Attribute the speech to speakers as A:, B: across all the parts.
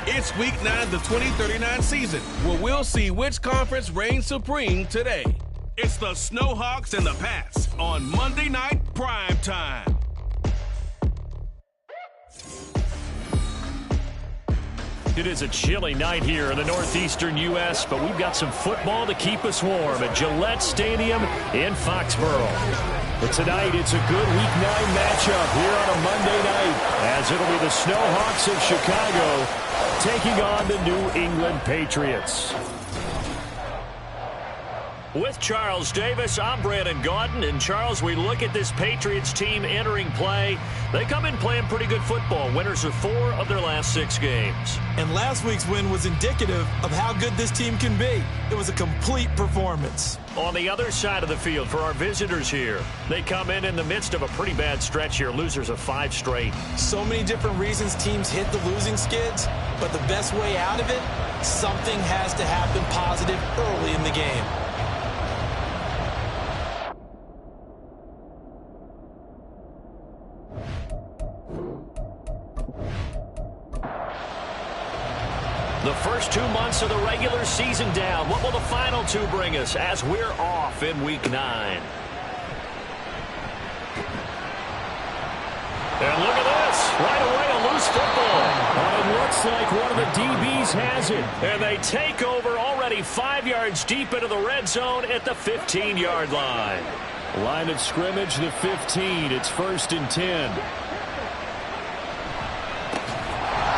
A: It's Week 9 of the 2039 season, where we'll see which conference reigns supreme today. It's the Snowhawks and the Pats on Monday Night Prime Time.
B: It is a chilly night here in the northeastern U.S., but we've got some football to keep us warm at Gillette Stadium in Foxborough. But tonight, it's a good Week 9 matchup here on a Monday night, as it'll be the Snowhawks of Chicago taking on the New England Patriots. With Charles Davis, I'm Brandon Gaudin. And Charles, we look at this Patriots team entering play. They come in playing pretty good football. Winners of 4 of their last 6 games.
C: And last week's win was indicative of how good this team can be. It was a complete performance.
B: On the other side of the field for our visitors here, they come in the midst of a pretty bad stretch here, losers of 5 straight.
C: So many different reasons teams hit the losing skids, but the best way out of it, something has to happen positive early in the game.
B: The first 2 months of the regular season down. What will the final 2 bring us as we're off in Week 9? And look at this. Right away, a loose football. It looks like one of the DBs has it. And they take over already 5 yards deep into the red zone at the 15-yard line. Line of scrimmage, the 15. It's 1st and 10.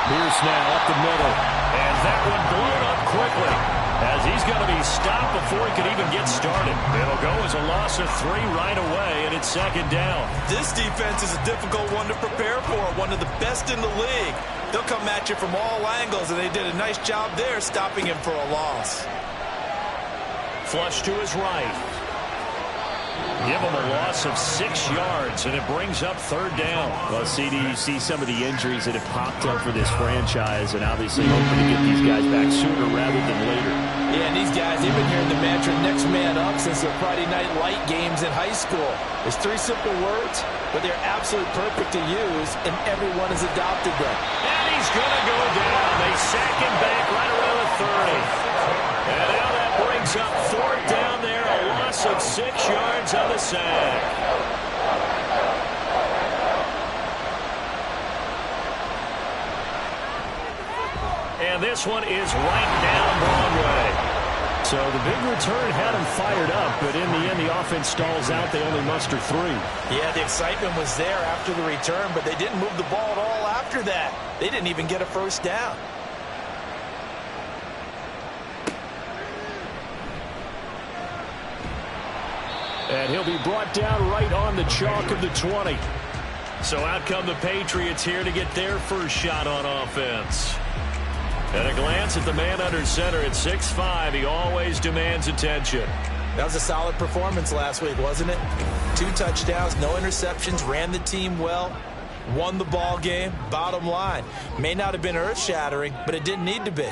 B: Pierce now up the middle. And that one blown up quickly, as he's going to be stopped before he could even get started. It'll go as a loss of 3 right away, and it's 2nd down.
C: This defense is a difficult one to prepare for, one of the best in the league. They'll come at you from all angles, and they did a nice job there stopping him for a loss.
B: Flush to his right. Give him a loss of 6 yards, and it brings up 3rd down.
D: Well, CD, you see some of the injuries that have popped up for this franchise, and obviously hoping to get these guys back sooner rather than later.
C: Yeah, and these guys, they've been hearing the mantra next man up since their Friday night light games in high school. There's 3 simple words, but they're absolutely perfect to use, and everyone has adopted them.
B: And he's going to go down. They sack him back right around the 30. And now that brings up 4th down there, a loss of 6 yards on the sack. And this one is right down Broadway. So the big return had him fired up, but in the end, the offense stalls out. They only muster 3.
C: Yeah, the excitement was there after the return, but they didn't move the ball at all after that. They didn't even get a 1st down.
B: And he'll be brought down right on the chalk of the 20. So out come the Patriots here to get their first shot on offense. And a glance at the man under center at 6'5", he always demands attention.
C: That was a solid performance last week, wasn't it? 2 touchdowns, no interceptions, ran the team well, won the ball game. Bottom line, may not have been earth-shattering, but it didn't need to be.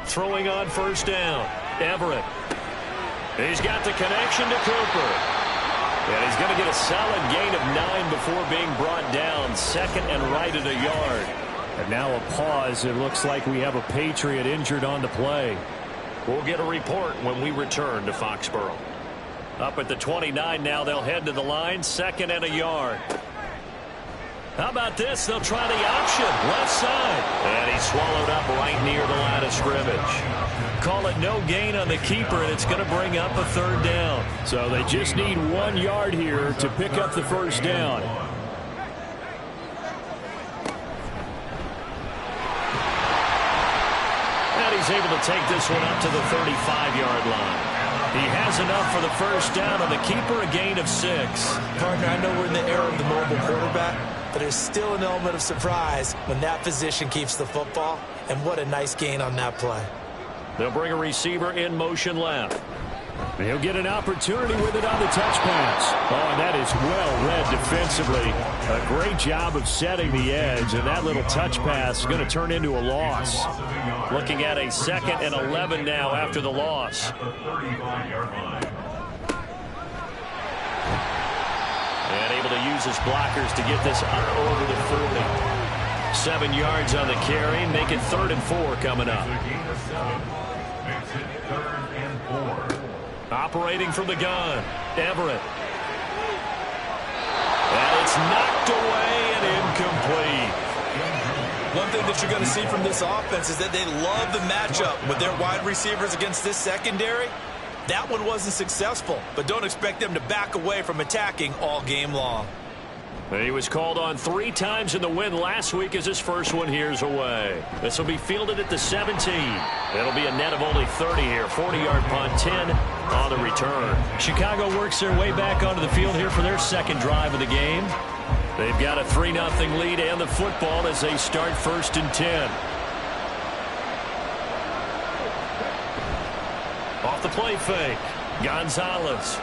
B: Throwing on 1st down, Everett. He's got the connection to Cooper. And he's going to get a solid gain of 9 before being brought down. 2nd and right at a yard.
D: And now a pause. It looks like we have a Patriot injured on the play.
B: We'll get a report when we return to Foxborough. Up at the 29 now, they'll head to the line. 2nd and a yard. How about this? They'll try the option. Left side. And he's swallowed up right near the line of scrimmage. Call it no gain on the keeper, and it's going to bring up a 3rd down.
D: So they just need 1 yard here to pick up the 1st down.
B: And he's able to take this one up to the 35-yard line. He has enough for the 1st down on the keeper, a gain of 6.
C: Partner, I know we're in the era of the mobile quarterback, but there's still an element of surprise when that position keeps the football, and what a nice gain on that play.
B: They'll bring a receiver in motion left.
D: He'll get an opportunity with it on the touch pass. Oh, and that is well read defensively. A great job of setting the edge, and that little touch pass is going to turn into a loss.
B: Looking at a 2nd and 11 now after the loss. And able to use his blockers to get this over the 40. 7 yards on the carry. Make it 3rd and 4 coming up. Operating from the gun, Everett. And it's knocked away and incomplete.
C: One thing that you're going to see from this offense is that they love the matchup with their wide receivers against this secondary. That one wasn't successful, but don't expect them to back away from attacking all game long.
B: He was called on 3 times in the win last week as his first one here's away. This will be fielded at the 17. It'll be a net of only 30 here. 40-yard punt, 10 on the return. Chicago works their way back onto the field here for their second drive of the game. They've got a 3-0 lead and the football as they start 1st and 10. Off the play fake, Gonzalez.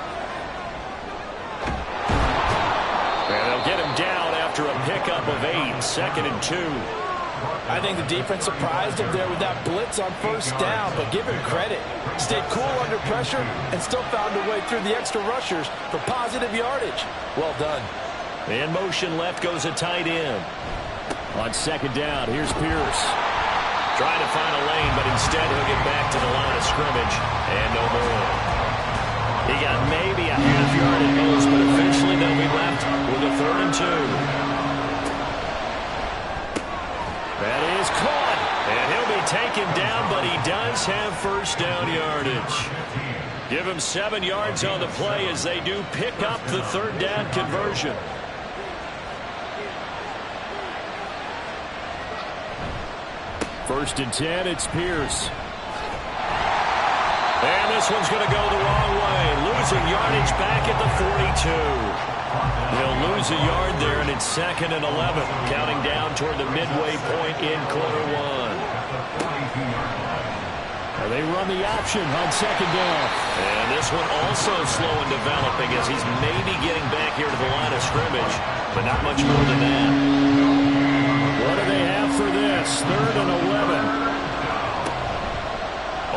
B: And they'll get him down after a pickup of 8, 2nd and 2.
C: I think the defense surprised him there with that blitz on 1st down, but give him credit. Stayed cool under pressure and still found a way through the extra rushers for positive yardage. Well done.
B: In motion left goes a tight end. On 2nd down, here's Pierce. Trying to find a lane, but instead he'll get back to the line of scrimmage. And no more. He got maybe a half yard at most, but eventually they'll be left with a 3rd and 2. That is caught. And he'll be taken down, but he does have 1st down yardage. Give him 7 yards on the play as they do pick up the 3rd down conversion. First and 10, it's Pierce. And this one's going to go the wrong way. Losing yardage back at the 42. He'll lose a yard there, and it's 2nd and 11. Counting down toward the midway point in quarter 1. And they run the option on 2nd down. And this one also slow in developing as he's maybe getting back here to the line of scrimmage, but not much more than that. What do they have for this? 3rd and 11.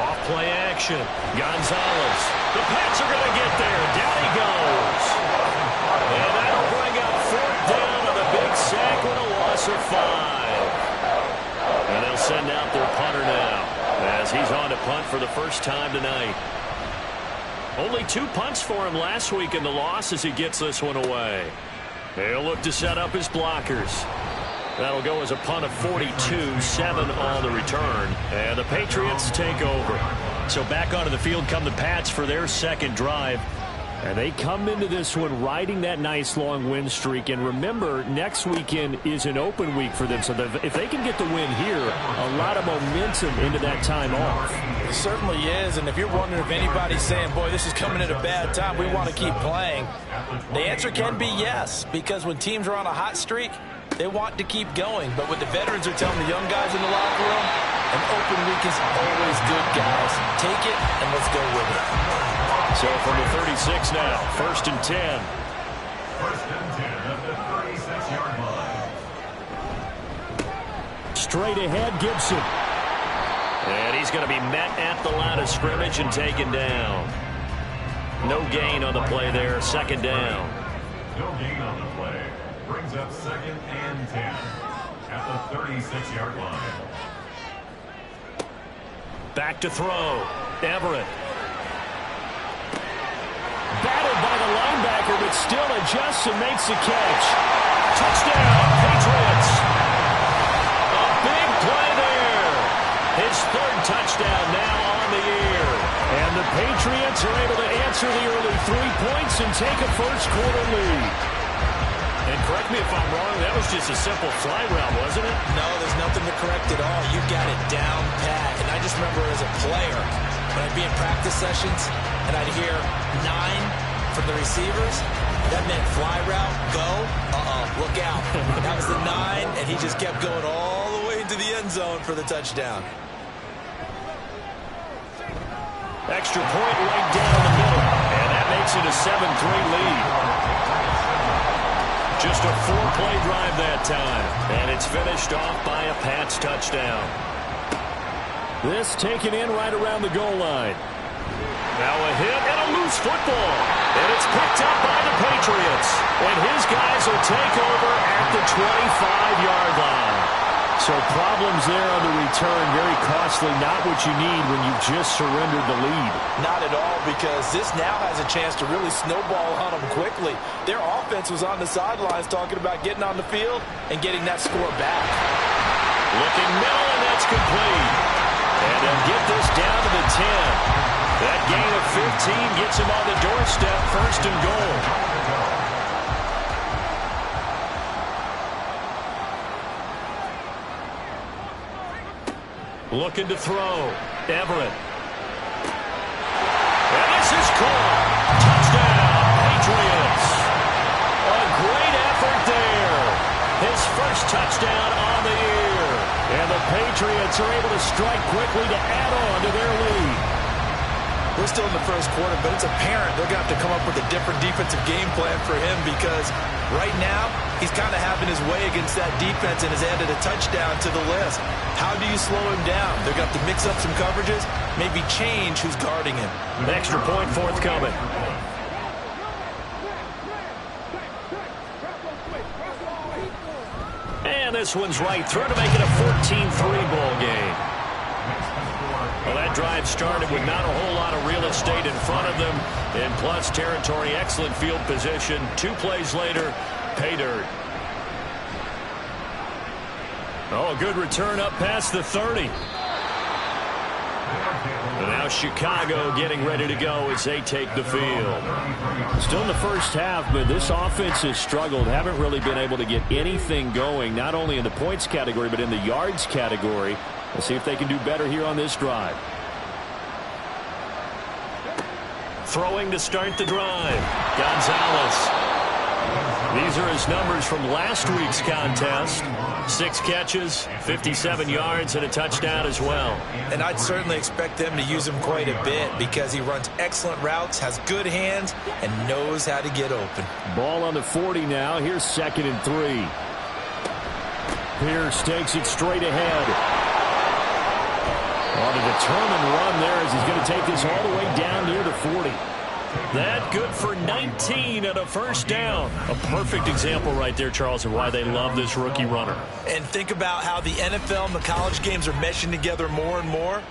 B: Off-play action. Gonzalez. The Pats are going to get there. Down he goes. And that'll bring up 4th down on a big sack with a loss of 5. And they'll send out their punter now as he's on to punt for the first time tonight. Only 2 punts for him last week in the loss as he gets this one away. He'll look to set up his blockers. That'll go as a punt of 42, 7 on the return. And the Patriots take over. So back onto the field come the Pats for their 2nd drive. And they come into this one riding that nice long win streak. And remember, next weekend is an open week for them. So if they can get the win here, a lot of momentum into that time off.
C: It certainly is. And if you're wondering if anybody's saying, boy, this is coming at a bad time, we want to keep playing, the answer can be yes. Because when teams are on a hot streak, they want to keep going. But what the veterans are telling the young guys in the locker room, an open week is always good, guys. Take it and let's go with it.
B: So from the 36 now, 1st and 10.
E: 1st and 10 at the 36-yard line.
B: Straight ahead, Gibson. And he's going to be met at the line of scrimmage and taken down. No gain on the play there, 2nd down.
E: No gain on the play. Brings up 2nd and 10 at the 36-yard line.
B: Back to throw. Everett. Battled by the linebacker, but still adjusts and makes the catch. Touchdown, Patriots. A big play there. His 3rd touchdown now on the year. And the Patriots are able to answer the early 3 points and take a first-quarter lead. And correct me if I'm wrong, that was just a simple fly route, wasn't it?
C: No, there's nothing to correct at all. You got it down pat. And I just remember as a player, when I'd be in practice sessions and I'd hear 9 from the receivers, that meant fly route, go, look out. That was the 9, and he just kept going all the way into the end zone for the touchdown.
B: Extra point right down the middle, and that makes it a 7-3 lead. Just a 4-play drive that time, and it's finished off by a Pats touchdown. This taken in right around the goal line. Now a hit and a loose football. And it's picked up by the Patriots. And his guys will take over at the 25-yard line. So problems there on the return. Very costly. Not what you need when you've just surrendered the lead.
C: Not at all, because this now has a chance to really snowball on them quickly. Their offense was on the sidelines talking about getting on the field and getting that score back.
B: Looking middle, and that's complete. And they'll get this down to the 10. That gain of 15 gets him on the doorstep, first and goal. Looking to throw. Everett. And this is caught. Touchdown, Patriots. A great effort there. His first touchdown on the year. And the Patriots are able to strike quickly to add on to their lead.
C: We're still in the first quarter, but it's apparent they're going to have to come up with a different defensive game plan for him, because right now he's kind of having his way against that defense and has added a touchdown to the list. How do you slow him down? They're going to have to mix up some coverages, maybe change who's guarding him.
B: An extra point forthcoming. And this one's right through to make it a 14-3 ball game. Well, that drive started with not a whole lot of real estate in front of them. In plus territory, excellent field position. 2 plays later, pay dirt. Oh, a good return up past the 30. And now Chicago getting ready to go as they take the field. Still in the first half, but this offense has struggled. Haven't really been able to get anything going, not only in the points category, but in the yards category. Let's see if they can do better here on this drive. Throwing to start the drive. Gonzalez. These are his numbers from last week's contest. 6 catches, 57 yards, and a touchdown as well.
C: And I'd certainly expect them to use him quite a bit, because he runs excellent routes, has good hands, and knows how to get open.
B: Ball on the 40 now. Here's 2nd and 3. Pierce takes it straight ahead. On a determined run there, as he's going to take this all the way down near the 40. That good for 19 and a first down. A perfect example right there, Charles, of why they love this rookie runner.
C: And think about how the NFL and the college games are meshing together more and more.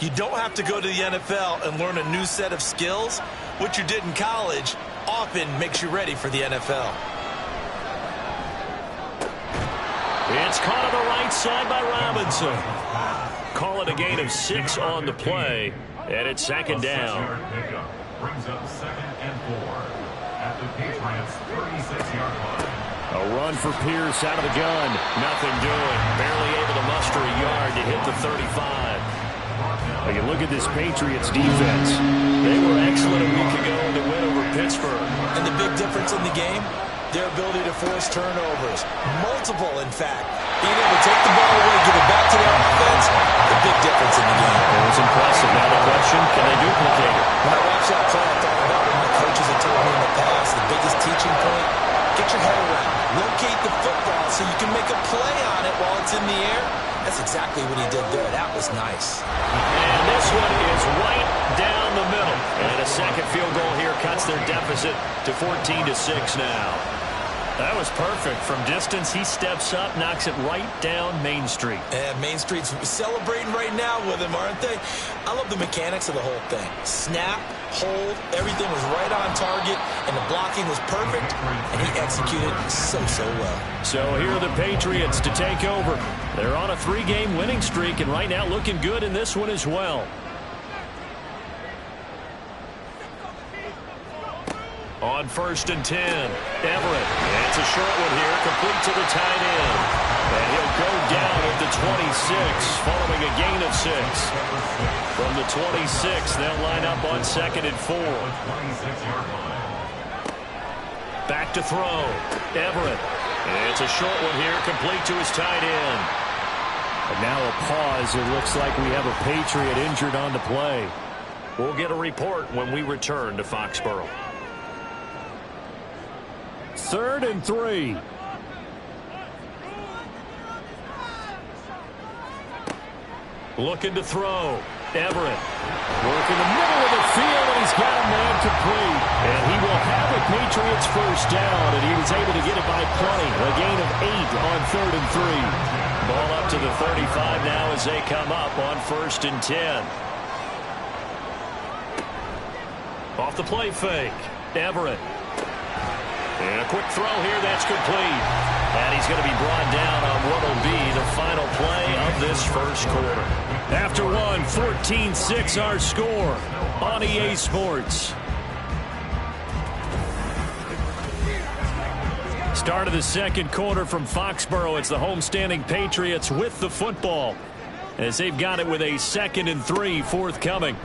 C: You don't have to go to the NFL and learn a new set of skills. What you did in college often makes you ready for the NFL.
B: It's caught on the right side by Robinson. Call it a gain of 6 on the play, and it's 2nd down.
E: Brings up 2nd and 4 at the Patriots 36-yard line.
B: A run for Pierce out of the gun. Nothing doing. Barely able to muster a yard to hit the 35. Well, you look at this Patriots defense. They were excellent a week ago in the win over Pittsburgh.
C: And the big difference in the game? Their ability to force turnovers. Multiple, in fact. Being able to take the ball away, give it back to their offense, the big difference in the game.
B: It was impressive. Now the question, can they duplicate it?
C: When I watched that play, I thought about what my coaches have told me in the past. The biggest teaching point, get your head around. Locate the football so you can make a play on it while it's in the air. That's exactly what he did there. That was nice.
B: And this one is right down the middle. And a second field goal here cuts their deficit to 14-6 now. That was perfect. From distance, he steps up, knocks it right down Main Street.
C: And Main Street's celebrating right now with him, aren't they? I love the mechanics of the whole thing. Snap, hold, everything was right on target, and the blocking was perfect, and he executed so well.
B: So here are the Patriots to take over. They're on a 3-game winning streak, and right now looking good in this one as well. On 1st and 10, Everett. It's a short one here, complete to the tight end. And he'll go down at the 26, following a gain of 6. From the 26, they'll line up on 2nd and 4. Back to throw. Everett. It's a short one here, complete to his tight end. And now a pause. It looks like we have a Patriot injured on the play. We'll get a report when we return to Foxborough. 3rd and 3. Looking to throw. Everett. Working the middle of the field, and he's got a man complete. And he will have a Patriots first down, and he was able to get it by plenty. A gain of 8 on 3rd and 3. Ball up to the 35 now as they come up on 1st and 10. Off the play fake. Everett. And a quick throw here. That's complete. And he's going to be brought down on what will be the final play of this first quarter. After one, 14-6 our score on EA Sports. Start of the second quarter from Foxborough. It's the homestanding Patriots with the football, as they've got it with a 2nd and 3 forthcoming.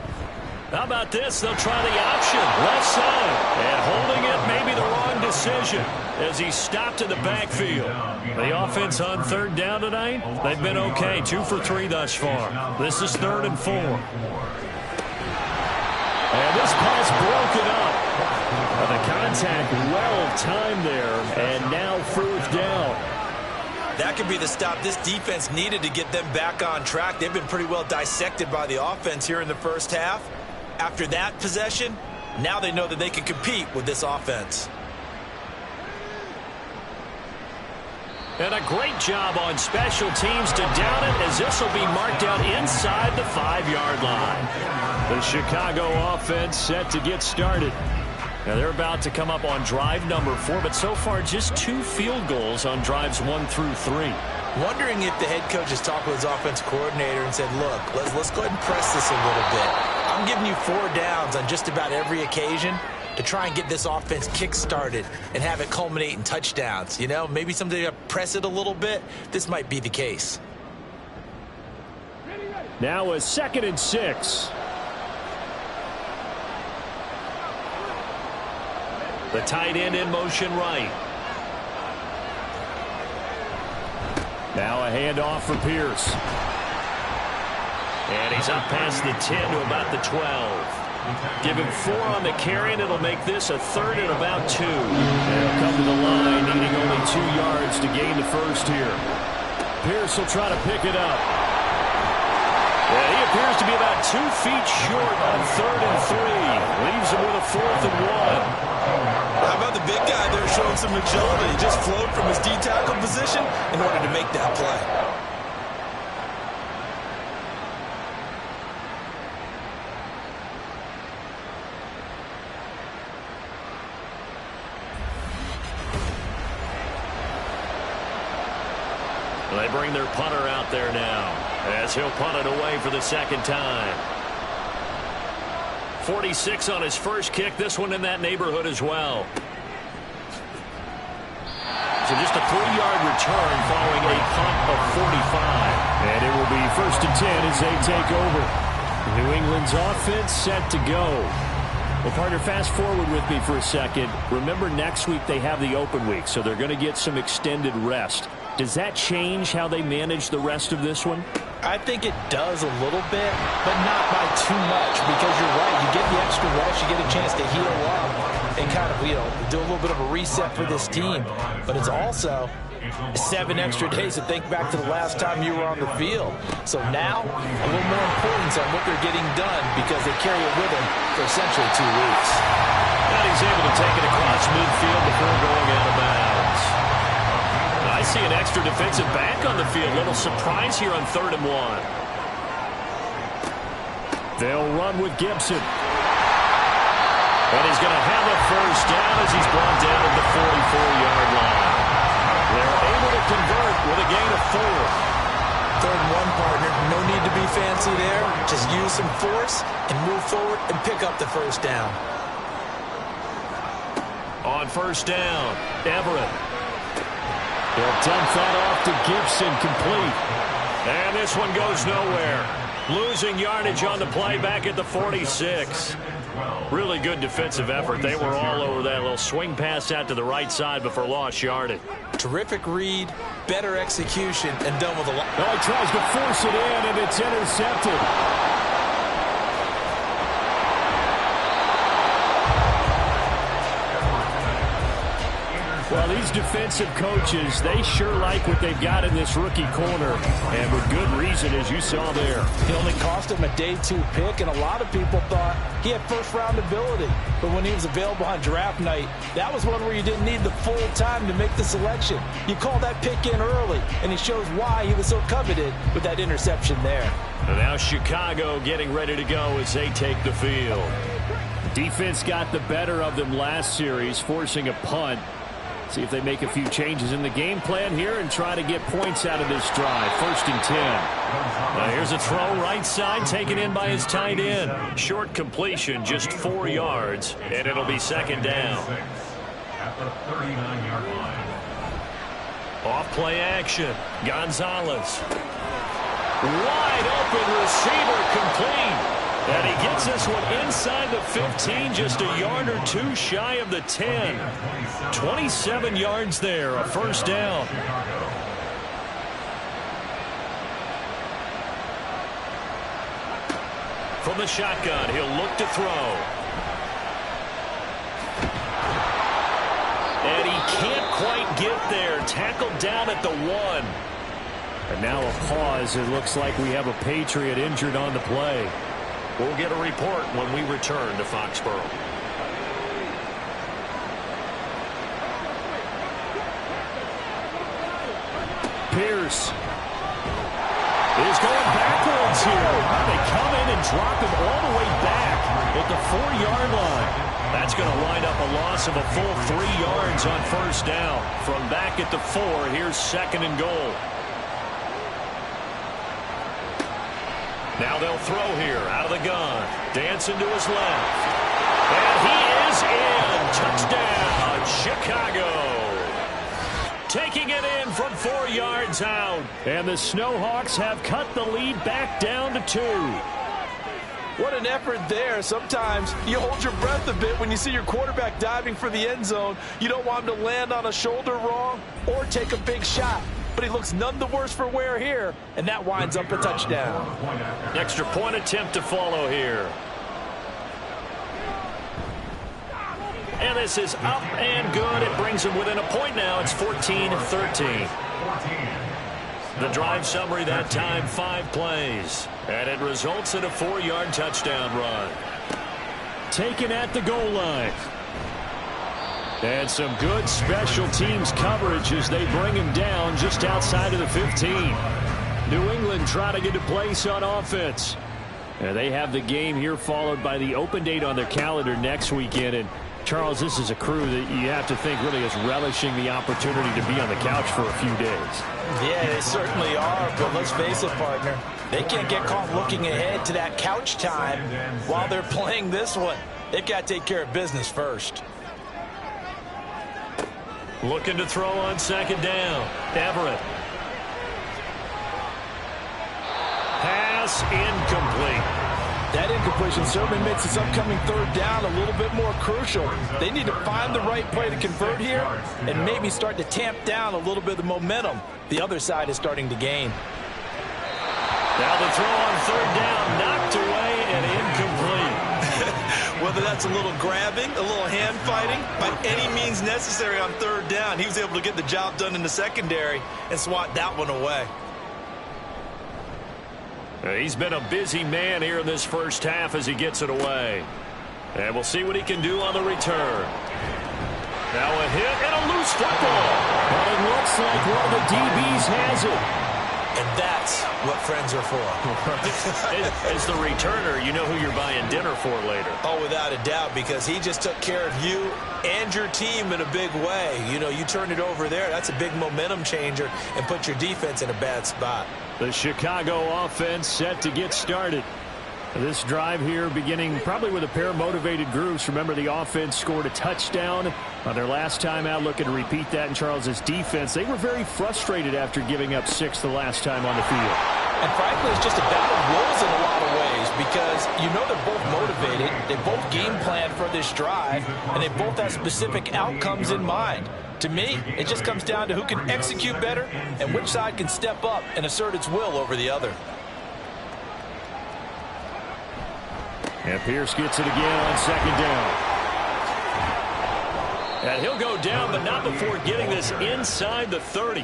B: How about this? They'll try the option. Left side. And holding it, maybe the wrong decision, as he stopped in the backfield. The offense on 3rd down tonight, they've been okay. 2 for 3 thus far. This is 3rd and 4. And this pass broken up. The contact well timed there, and now 4th down.
C: That could be the stop this defense needed to get them back on track. They've been pretty well dissected by the offense here in the first half. After that possession, now they know that they can compete with this offense.
B: And a great job on special teams to down it, as this will be marked out inside the 5-yard line. The Chicago offense set to get started. Now they're about to come up on drive number 4, but so far just 2 field goals on drives 1 through 3.
C: Wondering if the head coach has talked with his offensive coordinator and said, look, let's go ahead and press this a little bit. I'm giving you 4 downs on just about every occasion to try and get this offense kick-started and have it culminate in touchdowns. You know, maybe someday you press it a little bit. This might be the case.
B: Now a 2nd and 6. The tight end in motion right. Now a handoff for Pierce. And he's up past the 10 to about the 12. Give him 4 on the carry, and it'll make this a 3rd and about 2. They'll come to the line, needing only 2 yards to gain the first here. Pierce will try to pick it up. And he appears to be about 2 feet short on 3rd and 3. Leaves him with a 4th and 1.
C: How about the big guy there showing some agility? He just flowed from his D-tackle position in order to make that play.
B: They bring their punter out there now, as he'll punt it away for the 2nd time. 46 on his first kick, this one in that neighborhood as well. So just a 3-yard return following a punt of 45. And it will be 1st and 10 as they take over. New England's offense set to go. Well, partner, fast forward with me for a second. Remember, next week they have the open week, so they're going to get some extended rest. Does that change how they manage the rest of this one?
C: I think it does a little bit, but not by too much, because you're right. You get the extra rest, you get a chance to heal up and kind of, do a little bit of a reset for this team. But it's also 7 extra days to think back to the last time you were on the field. So now, a little more importance on what they're getting done, because they carry it with them for essentially 2 weeks.
B: And he's able to take it across midfield before going out of bounds. I see an extra defensive back on the field. Little surprise here on 3rd and 1. They'll run with Gibson. And he's going to have a first down as he's brought down at the 44-yard line. They're able to convert with a gain of 4.
C: 3rd and 1, partner. No need to be fancy there. Just use some force and move forward and pick up the first down.
B: On 1st down, Everett. He'll dump that off to Gibson, complete. And this one goes nowhere. Losing yardage on the play back at the 46. Really good defensive effort. They were all over that little swing pass out to the right side before lost yardage.
C: Terrific read, better execution, and done with a lot.
B: Oh, he tries to force it in, and it's intercepted. Well,
D: these defensive coaches, they sure like what they've got in this rookie corner, and with good reason, as you saw there.
C: It only cost him a day 2 pick, and a lot of people thought he had first-round ability. But when he was available on draft night, that was one where you didn't need the full time to make the selection. You call that pick in early, and it shows why he was so coveted with that interception there.
B: And now Chicago getting ready to go as they take the field.
D: Defense got the better of them last series, forcing a punt. See if they make a few changes in the game plan here and try to get points out of this drive. 1st and 10.
B: Here's a throw right side taken in by his tight end. Short completion, just 4 yards, and it'll be 2nd down.
E: At the 39-yard line.
B: Off play action. Gonzalez. Wide open receiver complete. And he gets this one inside the 15, just a yard or 2 shy of the 10. 27 yards there, a 1st down. From the shotgun, he'll look to throw. And he can't quite get there. Tackled down at the 1.
D: And now a pause. It looks like we have a Patriot injured on the play.
B: We'll get a report when we return to Foxborough.
D: Pierce is going backwards here. They come in and drop him all the way back at the 4-yard line.
B: That's going to wind up a loss of a full 3 yards on 1st down. From back at the 4, here's 2nd and goal. Now they'll throw here out of the gun. Dancing to his left. And he is in. Touchdown, Chicago. Taking it in from 4 yards out.
D: And the Snowhawks have cut the lead back down to 2.
C: What an effort there. Sometimes you hold your breath a bit when you see your quarterback diving for the end zone. You don't want him to land on a shoulder wrong or take a big shot. But he looks none the worse for wear here, and that winds up a touchdown.
B: Extra point attempt to follow here. And this is up and good. It brings him within a point now. It's 14-13. The drive summary that time, 5 plays. And it results in a 4-yard touchdown run.
D: Taken at the goal line. And some good special teams coverage as they bring him down just outside of the 15. New England trying to get a place on offense. And they have the game here followed by the open date on their calendar next weekend. And Charles, this is a crew that you have to think really is relishing the opportunity to be on the couch for a few days.
C: Yeah, they certainly are, but let's face it, partner. They can't get caught looking ahead to that couch time while they're playing this one. They've got to take care of business first.
B: Looking to throw on 2nd down. Everett. Pass incomplete.
C: That incompletion certainly makes this upcoming 3rd down a little bit more crucial. They need to find the right play to convert here and maybe start to tamp down a little bit of the momentum the other side is starting to gain.
B: Now the throw on 3rd down, knocked away and incomplete.
C: Whether that's a little grabbing, a little hand fighting, by any means necessary on 3rd down, he was able to get the job done in the secondary and swat that one away.
B: He's been a busy man here in this 1st half as he gets it away. And we'll see what he can do on the return. Now a hit and a loose football.
D: But it looks like one of the DBs has it.
C: And that's what friends are for.
B: As the returner, you know who you're buying dinner for later.
C: Oh, without a doubt, because he just took care of you and your team in a big way. You know, you turn it over there. That's a big momentum changer and put your defense in a bad spot.
D: The Chicago offense set to get started. This drive here beginning probably with a pair of motivated groups. Remember, the offense scored a touchdown on their last time out. Looking to repeat that in Charles's defense. They were very frustrated after giving up 6 the last time on the field.
C: And frankly, it's just a battle of wills in a lot of ways because you know they're both motivated. They both game plan for this drive, and they both have specific outcomes in mind. To me, it just comes down to who can execute better and which side can step up and assert its will over the other.
D: And Pierce gets it again on 2nd down.
B: And he'll go down, but not before getting this inside the 30.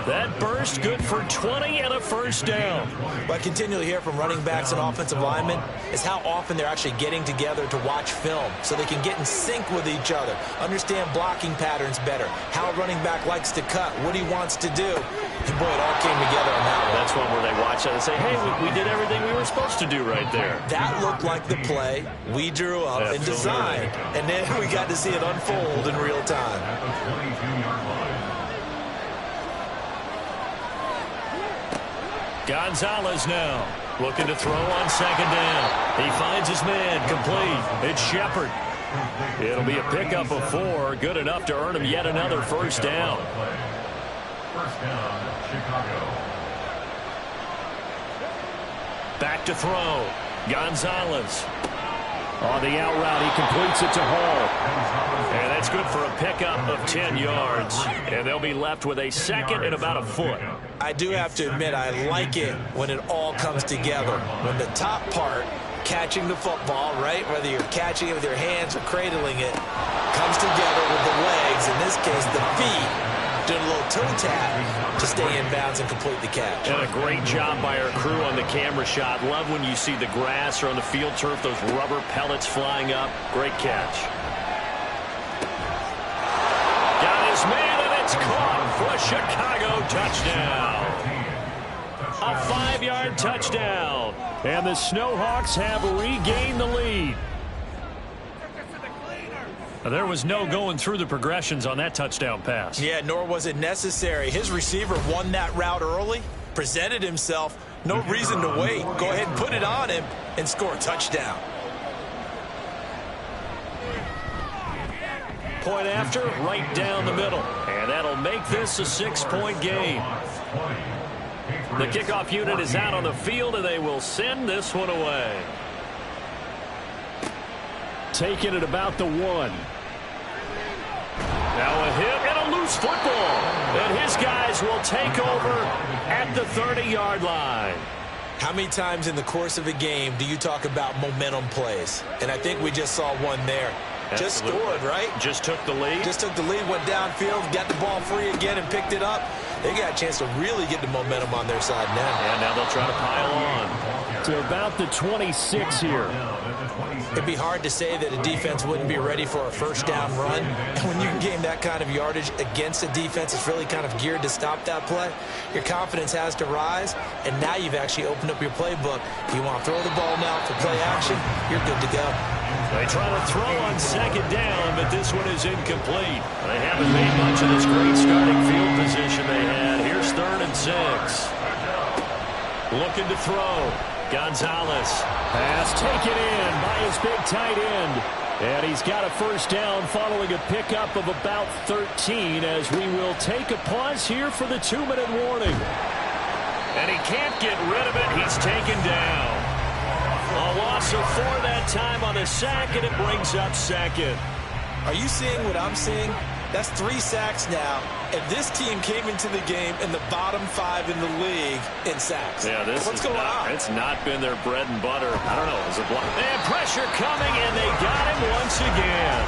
B: That burst good for 20 and a first down.
C: What I continually hear from running backs and offensive linemen is how often they're actually getting together to watch film so they can get in sync with each other, understand blocking patterns better, how a running back likes to cut, what he wants to do. And boy, it all came together on that one.
B: That's one where they watch that and say, hey, we did everything we were supposed to do right there.
C: That looked like the play we drew up and designed. And then we got to see it unfold in real time.
E: At the 22-yard line.
B: Gonzalez now looking to throw on second down. He finds his man complete. It's Shepard. It'll be a pickup of 4, good enough to earn him yet another first down.
E: First down, Chicago.
B: Back to throw. Gonzalez. On the out route, he completes it to Hall. And that's good for a pickup of 10 yards. And they'll be left with a second and about a foot.
C: I do have to admit, I like it when it all comes together. When the top part, catching the football, right, whether you're catching it with your hands or cradling it, comes together with the legs, in this case the feet, doing a little toe tap to stay in bounds and complete the catch.
B: And a great job by our crew on the camera shot. Love when you see the grass or on the field turf, those rubber pellets flying up. Great catch. Got his man, and it's caught for a Chicago touchdown. A 5-yard touchdown. And the Snowhawks have regained the lead. There was no going through the progressions on that touchdown pass.
C: Yeah, nor was it necessary. His receiver won that route early, presented himself, no reason to wait. Go ahead and put it on him and score a touchdown.
B: Point after, right down the middle. And that'll make this a 6-point game. The kickoff unit is out on the field, and they will send this one away.
D: Taking it about the 1.
B: Now a hit and a loose football. And his guys will take over at the 30-yard line.
C: How many times in the course of a game do you talk about momentum plays? And I think we just saw one there. Just scored, right?
B: Just took the lead.
C: Just took the lead, went downfield, got the ball free again and picked it up. They got a chance to really get the momentum on their side now.
B: And now they'll try to pile on.
D: To about the 26 here.
C: It'd be hard to say that a defense wouldn't be ready for a first down run. And when you can gain that kind of yardage against a defense that's really kind of geared to stop that play, your confidence has to rise, and now you've actually opened up your playbook. If you want to throw the ball now for play action, you're good to go.
B: They try to throw on second down, but this one is incomplete. They haven't made much of this great starting field position they had. Here's 3rd and 6. Looking to throw. Gonzalez.
D: Pass taken in by his big tight end. And he's got a first down following a pickup of about 13 as we will take a pause here for the 2-minute warning.
B: And he can't get rid of it. He's taken down. A loss of 4 that time on the sack, and it brings up second.
C: Are you seeing what I'm seeing? That's 3 sacks now, and this team came into the game in the bottom 5 in the league in sacks.
B: Yeah,
C: What's going on?
B: It's not been their bread and butter. I don't know. It was a block. And pressure coming, and they got him once again.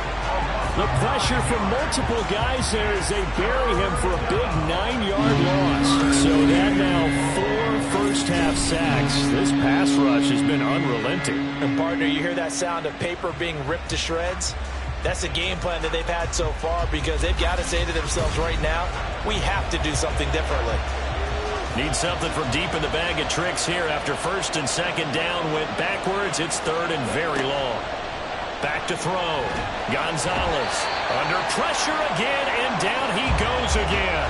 D: The pressure from multiple guys there as they bury him for a big 9-yard loss. So that now 4 first-half sacks. This pass rush has been unrelenting.
C: And, partner, you hear that sound of paper being ripped to shreds? That's a game plan that they've had so far because they've got to say to themselves right now, we have to do something differently.
B: Need something from deep in the bag of tricks here after 1st and 2nd down went backwards. It's 3rd and very long. Back to throw. Gonzalez under pressure again, and down he goes again.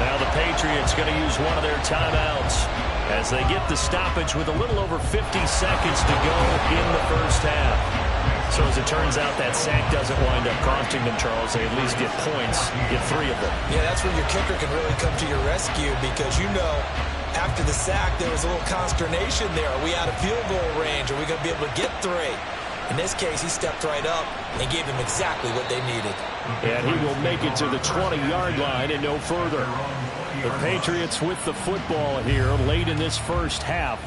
B: Now the Patriots going to use one of their timeouts as they get the stoppage with a little over 50 seconds to go in the first half. So as it turns out, that sack doesn't wind up costing them, Charles. They at least get points, get 3 of them.
C: Yeah, that's where your kicker can really come to your rescue because you know after the sack there was a little consternation there. Are we out of field goal range? Are we going to be able to get 3? In this case, he stepped right up and gave them exactly what they needed.
D: And he will make it to the 20-yard line and no further. The Patriots with the football here late in this first half.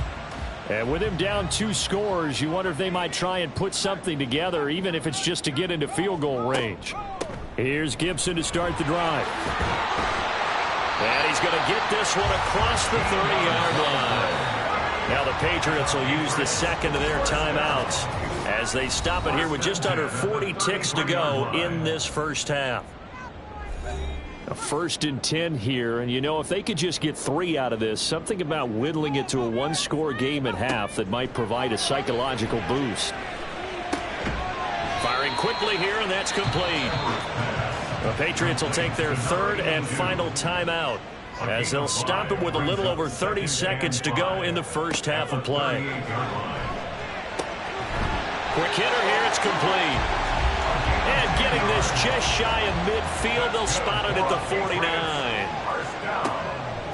D: And with him down 2 scores, you wonder if they might try and put something together, even if it's just to get into field goal range. Here's Gibson to start the drive. And he's going to get this one across the 30-yard line. Now the Patriots will use the second of their timeouts as they stop it here with just under 40 ticks to go in this first half. A 1st and 10 here, and you know, if they could just get 3 out of this, something about whittling it to a one-score game at half that might provide a psychological boost. Firing quickly here, and that's complete. The Patriots will take their 3rd and final timeout as they'll stop it with a little over 30 seconds to go in the first half of play. Quick hitter here, it's complete. And getting this just shy of midfield, they'll spot it at the 49.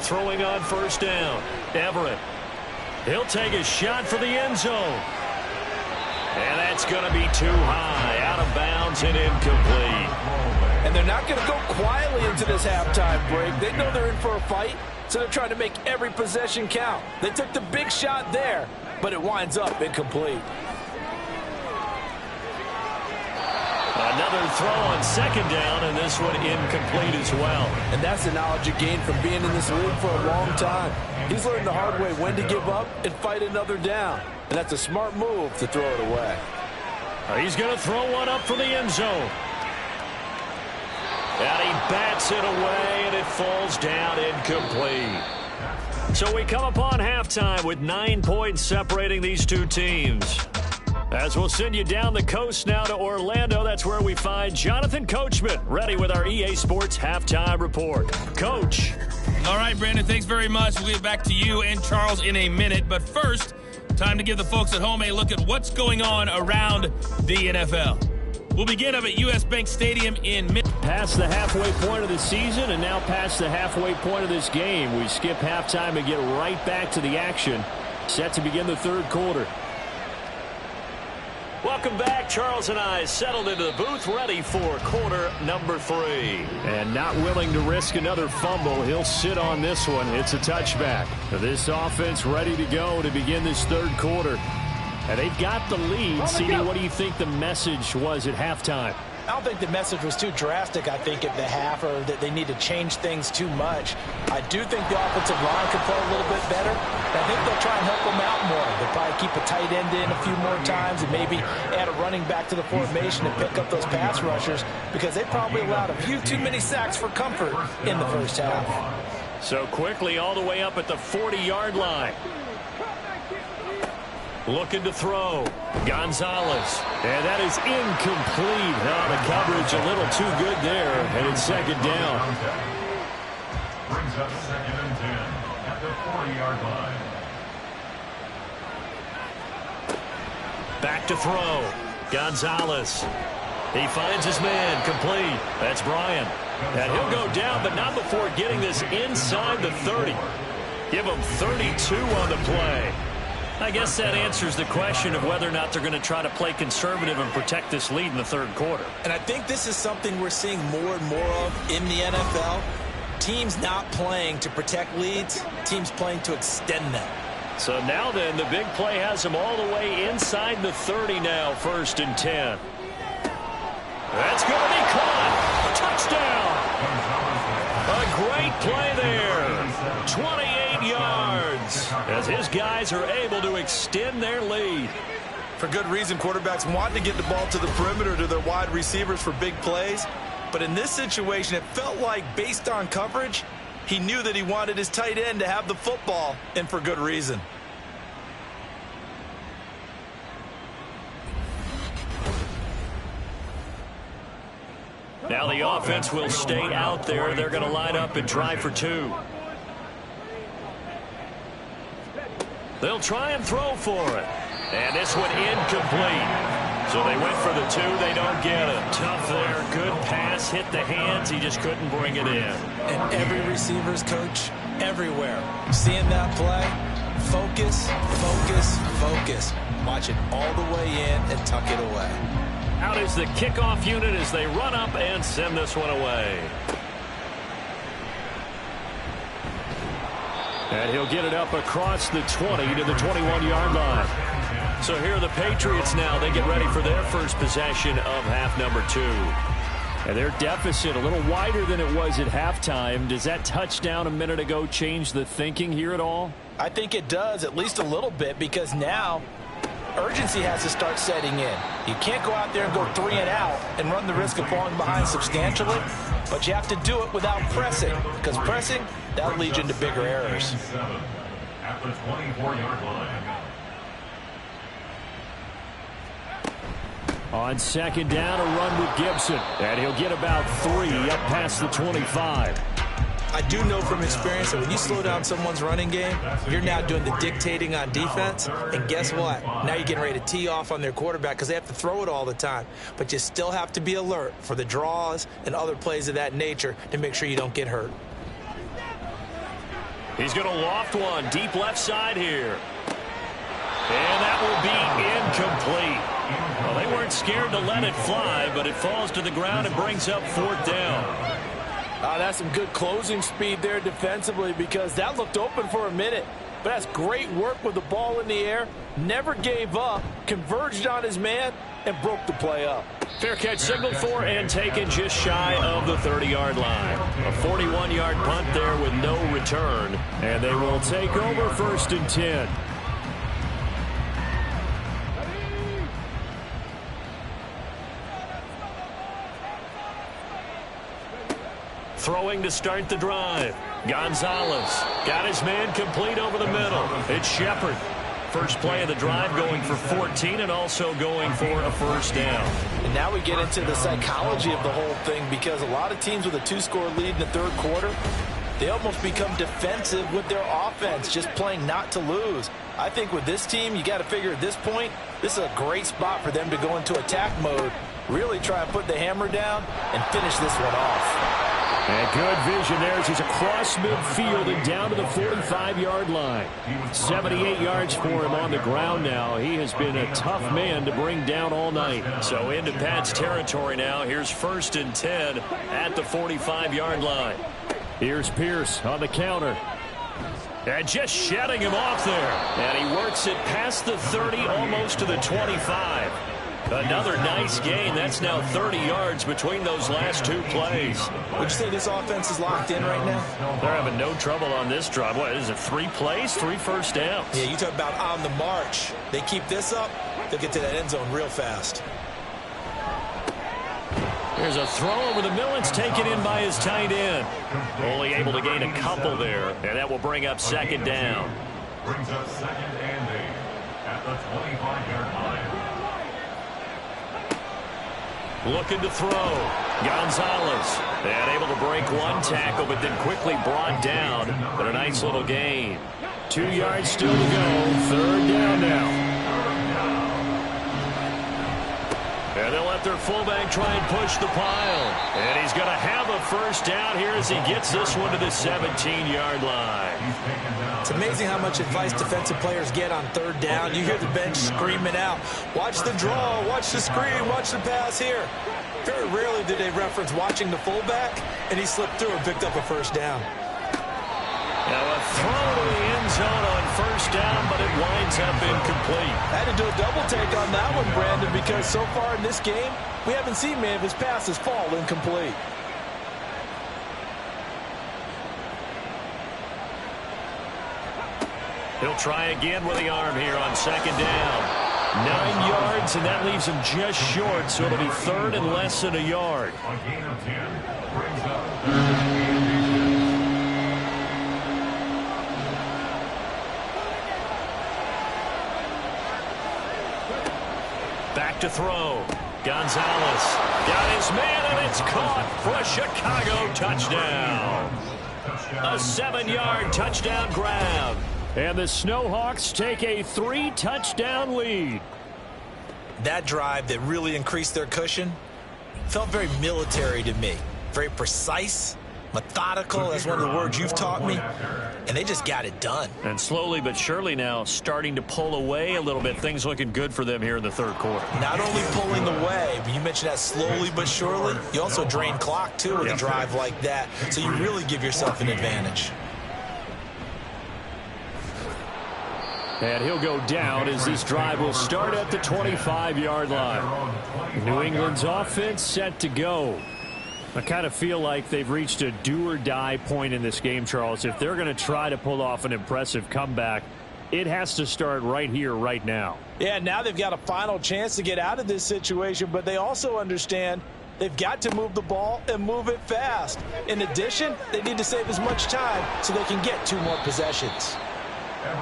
D: Throwing on first down, Everett. He'll take a shot for the end zone. And that's going to be too high, out of bounds and incomplete.
C: And they're not going to go quietly into this halftime break. They know they're in for a fight, so they're trying to make every possession count. They took the big shot there, but it winds up incomplete.
D: Another throw on second down, and this one incomplete as well.
C: And that's the knowledge you gain from being in this league for a long time. He's learned the hard way when to give up and fight another down. And that's a smart move to throw it away.
D: He's going to throw one up for the end zone. And he bats it away, and it falls down incomplete. So we come upon halftime with 9 points separating these two teams. As we'll send you down the coast now to Orlando, that's where we find Jonathan Coachman, ready with our EA Sports Halftime Report. Coach.
F: All right, Brandon, thanks very much. We'll get back to you and Charles in a minute. But first, time to give the folks at home a look at what's going on around the NFL. We'll begin up at U.S. Bank Stadium in
D: past the halfway point of the season and now past the halfway point of this game. We skip halftime and get right back to the action. Set to begin the third quarter. Welcome back. Charles and I settled into the booth, ready for quarter number 3. And not willing to risk another fumble. He'll sit on this one. It's a touchback. This offense ready to go to begin this third quarter. And they've got the lead. CD, what do you think the message was at halftime?
C: I don't think the message was too drastic, I think, at the half, or that they need to change things too much. I do think the offensive line could play a little bit better. I think they'll try and help them out more. They'll probably keep a tight end in a few more times and maybe add a running back to the formation and pick up those pass rushers, because they probably allowed a few too many sacks for comfort in the first half.
D: So quickly all the way up at the 40-yard line. Looking to throw. Gonzalez. And that is incomplete. Now the coverage a little too good there. And it's second down.
E: Brings up 2nd and 10 at the 40-yard line.
D: Back to throw. Gonzalez. He finds his man. Complete. That's Bryant. And he'll go down, but not before getting this inside the 30. Give him 32 on the play. I guess that answers the question of whether or not they're going to try to play conservative and protect this lead in the third quarter.
C: And I think this is something we're seeing more and more of in the NFL. Teams not playing to protect leads, teams playing to extend them.
D: So now then, the big play has them all the way inside the 30 now, 1st and 10. That's going to be caught. Touchdown. A great play there. 28 yards as his guys are able to extend their lead.
C: For good reason, quarterbacks want to get the ball to the perimeter to their wide receivers for big plays. But in this situation, it felt like, based on coverage, he knew that he wanted his tight end to have the football, and for good reason.
D: Now the offense will stay out there. They're going to line up and try for 2. They'll try and throw for it. And this one incomplete. So they went for the 2. They don't get it. Tough there. Good pass. Hit the hands. He just couldn't bring it in.
C: And every receiver's coach everywhere. Seeing that play, focus, focus, focus. Watch it all the way in and tuck it away.
D: Out is the kickoff unit as they run up and send this one away. And he'll get it up across the 20 to the 21-yard line. So here are the Patriots now. They get ready for their first possession of half number 2. And their deficit a little wider than it was at halftime. Does that touchdown a minute ago change the thinking here at all?
C: I think it does, at least a little bit, because now urgency has to start setting in. You can't go out there and go 3 and out and run the risk of falling behind substantially, but you have to do it without pressing, because pressing, that'll lead you into bigger errors.
E: At the 24-yard line.
D: On second down, a run with Gibson, and he'll get about 3 up past the 25.
C: I do know from experience that when you slow down someone's running game, you're now doing the dictating on defense. And guess what? Now you're getting ready to tee off on their quarterback because they have to throw it all the time. But you still have to be alert for the draws and other plays of that nature to make sure you don't get hurt.
B: He's going to loft one deep left side here. And that will be incomplete. Well, they weren't scared to let it fly, but it falls to the ground and brings up 4th down.
C: That's some good closing speed there defensively because that looked open for a minute. But that's great work with the ball in the air. Never gave up, converged on his man, and broke the play up.
B: Fair catch signaled for and taken just shy of the 30-yard line. A 41-yard punt there with no return.
D: And they will take over 1st and 10.
B: Throwing to start the drive. Gonzalez got his man complete over the middle. It's Shepard. First play of the drive going for 14 and also going for a 1st down.
C: And now we get into the psychology of the whole thing because a lot of teams with a 2-score lead in the 3rd quarter, they almost become defensive with their offense, just playing not to lose. I think with this team, you got to figure at this point, this is a great spot for them to go into attack mode, really try and put the hammer down and finish this one off.
D: And good vision there as he's across midfield and down to the 45-yard line. 78 yards for him on the ground now. He has been a tough man to bring down all night.
B: So into Pat's territory now. Here's 1st and 10 at the 45-yard line.
D: Here's Pierce on the counter.
B: And just shedding him off there. And he works it past the 30, almost to the 25. Another nice gain. That's now 30 yards between those last 2 plays.
C: Would you say this offense is locked in right now?
B: They're having no trouble on this drive. What is it, 3 plays, 3 first downs?
C: Yeah, you talk about on the march. They keep this up, they'll get to that end zone real fast.
B: There's a throw over the middle. It's taken in by his tight end. Only able to gain a couple there, and that will bring up 2nd down.
E: Brings up 2nd and 8 at the 25-yard line.
B: Looking to throw. Gonzalez. And able to break 1 tackle, but then quickly brought down. But a nice little gain.
D: 2 yards still to go. 3rd down now.
B: And they'll let their fullback try and push the pile. And he's going to have a 1st down here as he gets this one to the 17-yard line.
C: It's amazing how much advice defensive players get on 3rd down. You hear the bench screaming out, watch the draw, watch the screen, watch the pass here. Very rarely did they reference watching the fullback, and he slipped through and picked up a 1st down.
B: Now a throw to the end zone on 1st down, but it winds up incomplete.
C: I had to do a double take on that one, Brandon, because so far in this game, we haven't seen many of his passes fall incomplete.
B: He'll try again with the arm here on 2nd down. 9 yards, and that leaves him just short, so it'll be 3rd and less than a yard.
E: A gain of 10 brings up
B: back to throw. Gonzalez got his man, and it's caught for a Chicago touchdown. A 7-yard touchdown grab.
D: And the Snowhawks take a 3-touchdown lead.
C: That drive that really increased their cushion felt very military to me. Very precise, methodical. That's one of the words you've taught me. And they just got it done.
B: And slowly but surely now starting to pull away a little bit. Things looking good for them here in the 3rd quarter.
C: Not only pulling away, but you mentioned that slowly but surely. You also drain clock, too, with a drive like that. So you really give yourself an advantage.
D: And he'll go down as this drive will start at the 25-yard line. New England's offense set to go. I kind of feel like they've reached a do-or-die point in this game, Charles. If they're going to try to pull off an impressive comeback, it has to start right here, right now.
C: Yeah, now they've got a final chance to get out of this situation, but they also understand they've got to move the ball and move it fast. In addition, they need to save as much time so they can get 2 more possessions.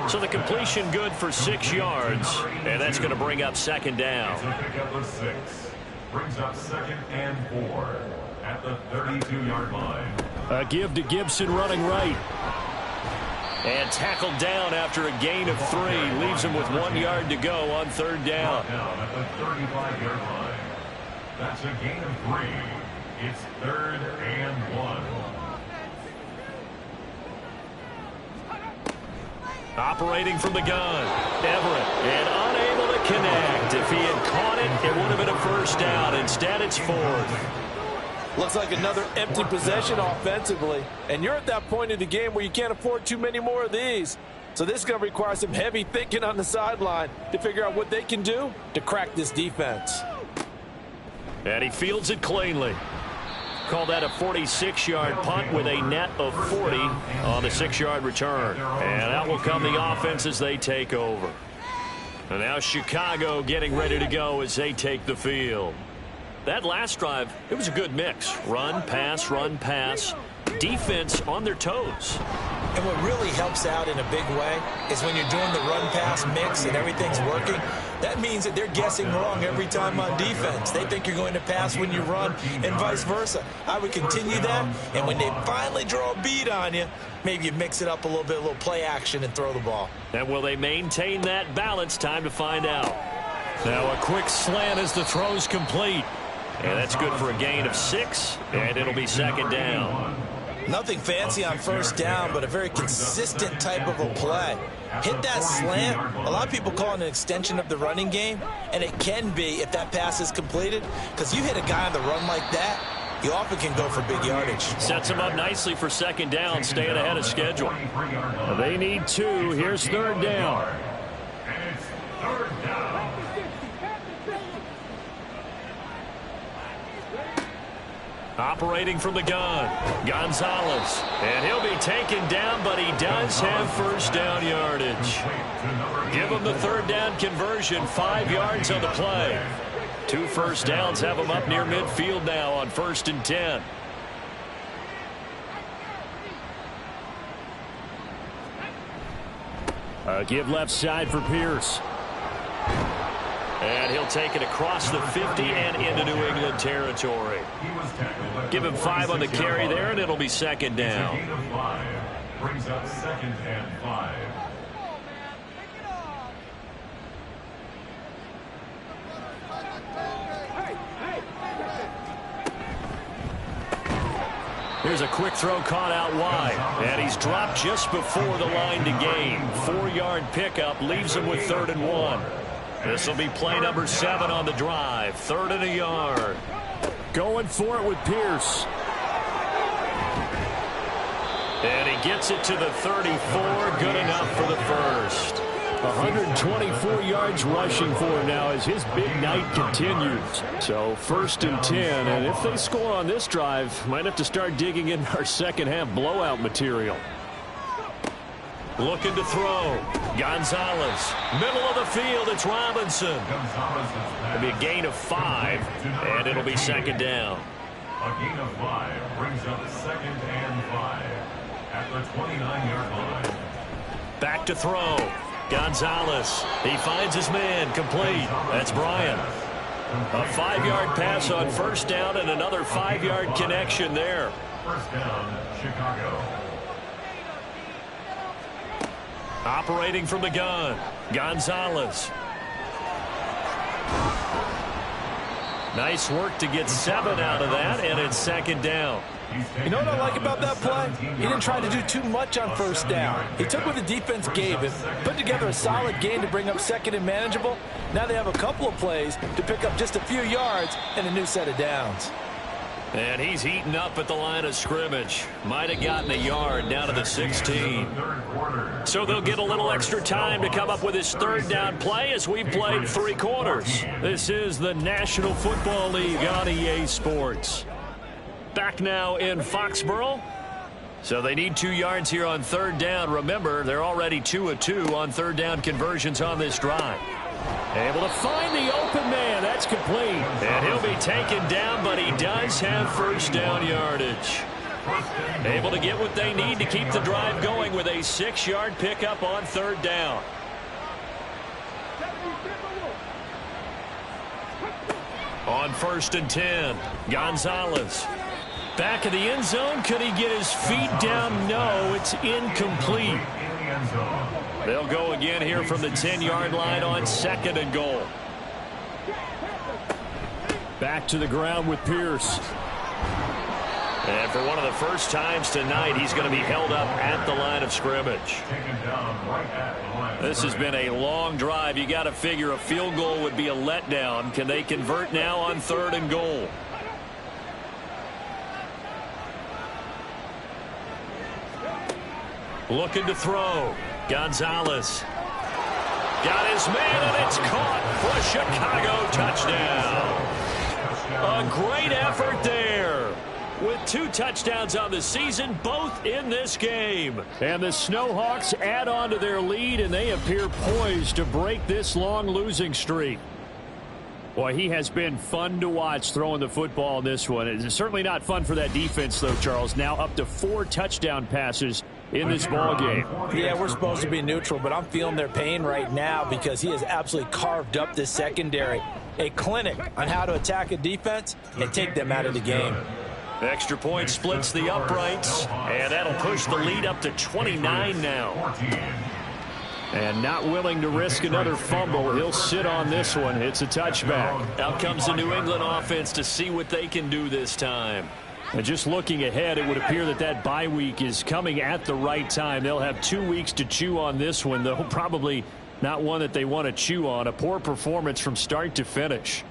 B: So the completion good for 6 yards, and that's going to bring up second down.
E: It's a pickup of 6. Brings up 2nd and 4 at the 32-yard line.
D: A give to Gibson running right.
B: And tackled down after a gain of 3. Leaves him with 1 yard to go on third down.
E: Down at the 35-yard line. That's a gain of 3. It's 3rd and 1.
B: Operating from the gun, Everett, and unable to connect. If he had caught it, it would have been a first down. Instead, it's 4th.
C: Looks like another empty possession offensively. And you're at that point in the game where you can't afford too many more of these. So this is going to require some heavy thinking on the sideline to figure out what they can do to crack this defense.
B: And he fields it cleanly. Call that a 46-yard punt with a net of 40 on the 6-yard return. And that will come the offense as they take over. And now Chicago getting ready to go as they take the field. That last drive, it was a good mix. Run, pass, defense on their toes.
C: And what really helps out in a big way is when you're doing the run-pass mix and everything's working, that means that they're guessing wrong every time on defense. They think you're going to pass when you run and vice versa. I would continue that, and when they finally draw a beat on you, maybe you mix it up a little bit, a little play action and throw the ball.
B: And will they maintain that balance? Time to find out.
D: Now a quick slant as the throw's complete.
B: And that's good for a gain of 6, and it'll be second down.
C: Nothing fancy on first down, but a very consistent type of a play. Hit that slant. A lot of people call it an extension of the running game, and it can be if that pass is completed, because you hit a guy on the run like that, you often can go for big yardage.
B: Sets him up nicely for second down, staying ahead of schedule.
D: They need 2. Here's third down.
E: And it's 3rd down.
B: Operating from the gun, Gonzalez. And he'll be taken down, but he does have first down yardage. Give him the third down conversion, 5 yards on the play. 2 first downs have him up near midfield now on 1st and 10.
D: Give left side for Pierce.
B: And he'll take it across the 50 and into New England territory. Give him 5 on the carry there, and it'll be second down.
E: Gain of 5 brings up 2nd and 5.
B: Here's a quick throw caught out wide, and he's dropped just before the line to gain. 4-yard pickup leaves him with 3rd and 1. This will be play number 7 on the drive. 3rd and a yard.
D: Going for it with Pierce.
B: And he gets it to the 34. Good enough for the first.
D: 124 yards rushing for him now as his big night continues. So 1st and 10. And if they score on this drive, might have to start digging in our second half blowout material.
B: Looking to throw. Gonzalez. Middle of the field. It's Robinson. It'll be a gain of 5. And it'll be second down.
E: A gain of 5 brings up 2nd and 5 at the 29-yard line.
B: Back to throw. Gonzalez. He finds his man. Complete. That's Bryant. A 5-yard pass on first down and another 5-yard connection there.
E: First down, Chicago.
B: Operating from the gun, Gonzalez. Nice work to get 7 out of that, and it's second down.
C: You know what I like about that play? He didn't try to do too much on first down. He took what the defense gave him, put together a solid gain to bring up 2nd and manageable. Now they have a couple of plays to pick up just a few yards and a new set of downs.
B: And he's heating up at the line of scrimmage. Might have gotten a yard down to the 16. So they'll get a little extra time to come up with his 3rd down play as we played 3 quarters. This is the National Football League on EA Sports. back now in Foxborough. So they need 2 yards here on third down. Remember, they're already 2 of 2 on third down conversions on this drive. Able to find the open man. That's complete. And he'll be taken down, but he does have first down yardage. Able to get what they need to keep the drive going with a 6-yard pickup on third down. On 1st and 10, Gonzalez. Back of the end zone. Could he get his feet down? No, it's incomplete. They'll go again here from the 10-yard line on 2nd and goal.
D: Back to the ground with Pierce.
B: And for one of the first times tonight, he's going to be held up at the line of scrimmage. This has been a long drive. You got to figure a field goal would be a letdown. Can they convert now on 3rd and goal? Looking to throw. Gonzalez. Got his man, and it's caught for a Chicago touchdown. A great effort there. With 2 touchdowns on the season, both in this game.
D: And the Snowhawks add on to their lead, and they appear poised to break this long losing streak. Boy, he has been fun to watch throwing the football in this one. It's certainly not fun for that defense, though, Charles. Now up to 4 touchdown passes in this ball game.
C: Yeah, we're supposed to be neutral, but I'm feeling their pain right now because he has absolutely carved up this secondary. A clinic on how to attack a defense and take them out of the game.
B: Extra point splits the uprights, and that'll push the lead up to 29 now.
D: And not willing to risk another fumble. He'll sit on this one. It's a touchback.
B: Out comes the New England offense to see what they can do this time.
D: And just looking ahead, it would appear that that bye week is coming at the right time. They'll have 2 weeks to chew on this one, though probably not one that they want to chew on. A poor performance from start to finish.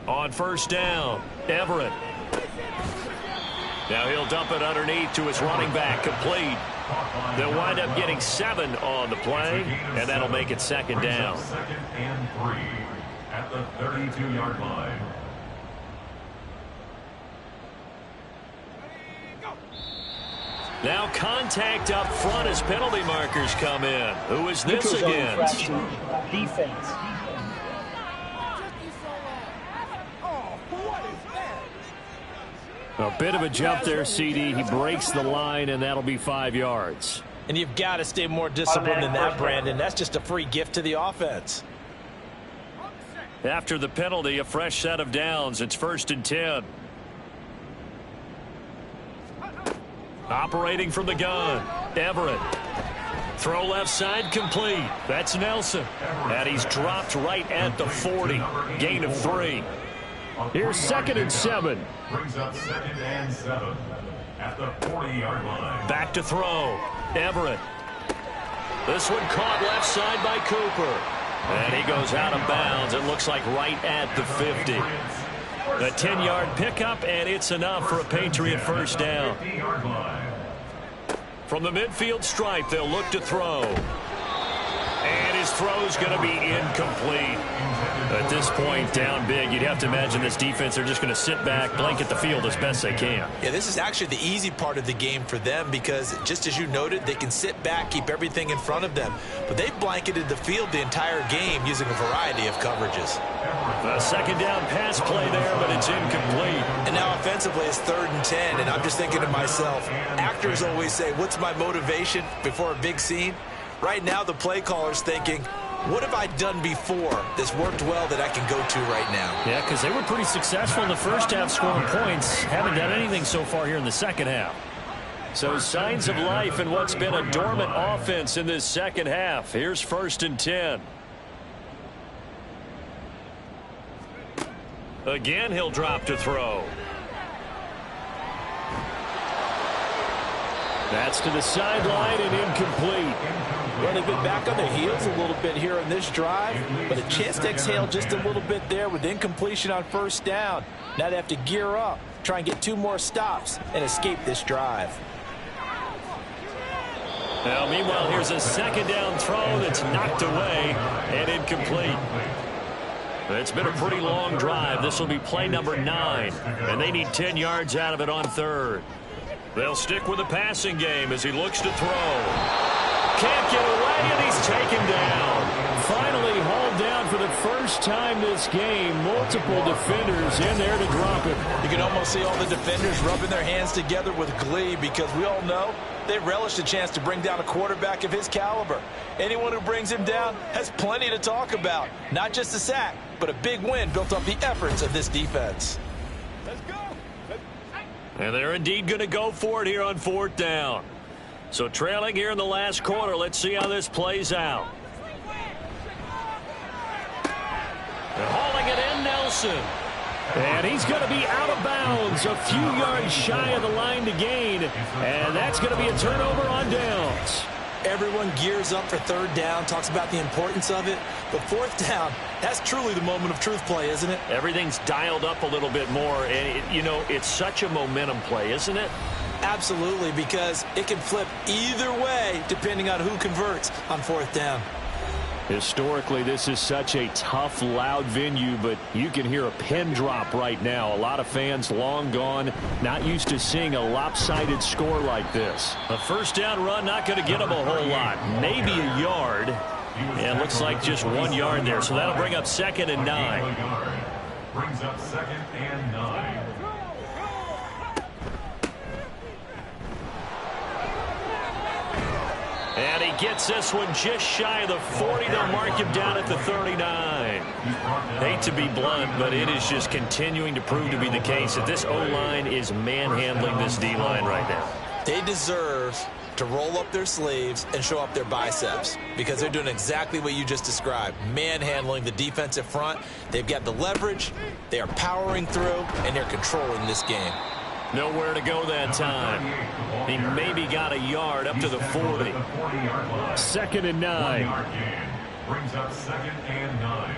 B: On 1st down, Everett. Now he'll dump it underneath to his running back, complete. They'll wind up getting 7 on the play, and that'll make it 2nd down.
E: 2nd and 3 at the 32-yard line.
B: Now contact up front as penalty markers come in. Who is this against?
G: Defense.
D: A bit of a jump there, CD. He breaks the line, and that'll be 5 yards.
C: And you've got to stay more disciplined than that, Brandon. That's just a free gift to the offense.
B: After the penalty, a fresh set of downs. It's 1st and 10. Operating from the gun, Everett. Throw left side, complete. That's Nelson. And he's dropped right at the 40. Gain of 3.
D: Here's 2nd and 7.
E: Brings up 2nd and 7 at the 40-yard line.
B: Back to throw, Everett. This one caught left side by Cooper. And he goes out of bounds. It looks like right at the 50. A 10-yard pickup, and it's enough for a Patriot first down. From the midfield stripe, they'll look to throw. And his throw's going to be incomplete. At this point, down big, you'd have to imagine this defense, they're just going to sit back, blanket the field as best they can.
C: Yeah, this is actually the easy part of the game for them because, just as you noted, they can sit back, keep everything in front of them. But they've blanketed the field the entire game using a variety of coverages.
B: A 2nd down pass play there, but it's incomplete.
C: And now offensively, it's 3rd and 10, and I'm just thinking to myself, actors always say, what's my motivation before a big scene? Right now, the play caller's thinking, what have I done before that's worked well that I can go to right now?
B: Yeah, because they were pretty successful in the first half scoring points. Haven't done anything so far here in the second half. So signs of life in what's been a dormant offense in this second half. Here's 1st and 10. Again, he'll drop to throw.
D: That's to the sideline and incomplete.
C: Well, they've been back on their heels a little bit here in this drive, but a chance to exhale just a little bit there with incompletion on 1st down. Now they have to gear up, try and get 2 more stops, and escape this drive.
B: Now, meanwhile, here's a 2nd down throw that's knocked away and incomplete. It's been a pretty long drive. This will be play number 9, and they need 10 yards out of it on third. They'll stick with the passing game as he looks to throw. Can't get away, and he's taken down.
D: Finally hauled down for the first time this game. Multiple defenders in there to drop him.
C: You can almost see all the defenders rubbing their hands together with glee because we all know they relish the chance to bring down a quarterback of his caliber. Anyone who brings him down has plenty to talk about. Not just a sack, but a big win built off the efforts of this defense.
F: Let's go.
B: And they're indeed going to go for it here on 4th down. So trailing here in the last quarter, let's see how this plays out. And hauling it in, Nelson.
D: And he's going to be out of bounds, a few yards shy of the line to gain. And that's going to be a turnover on downs.
C: Everyone gears up for 3rd down, talks about the importance of it. But 4th down, that's truly the moment of truth play, isn't it?
B: Everything's dialed up a little bit more. And, it's such a momentum play, isn't it?
C: Absolutely, because it can flip either way depending on who converts on 4th down.
D: Historically, this is such a tough, loud venue, but you can hear a pin drop right now. A lot of fans long gone, not used to seeing a lopsided score like this.
B: A 1st down run, not going to get him a whole lot. Maybe a yard. And looks like just 1 yard there, so that'll bring up 2nd and 9.
E: Brings up 2nd and 9.
B: And he gets this one just shy of the 40. They'll mark him down at the 39. Hate to be blunt, but it is just continuing to prove to be the case that this O-line is manhandling this D-line right now.
C: They deserve to roll up their sleeves and show up their biceps because they're doing exactly what you just described, manhandling the defensive front. They've got the leverage, they are powering through, and they're controlling this game.
B: Nowhere to go that time. He maybe got a yard up to the 40.
D: 2nd and 9.
E: Brings up 2nd and 9.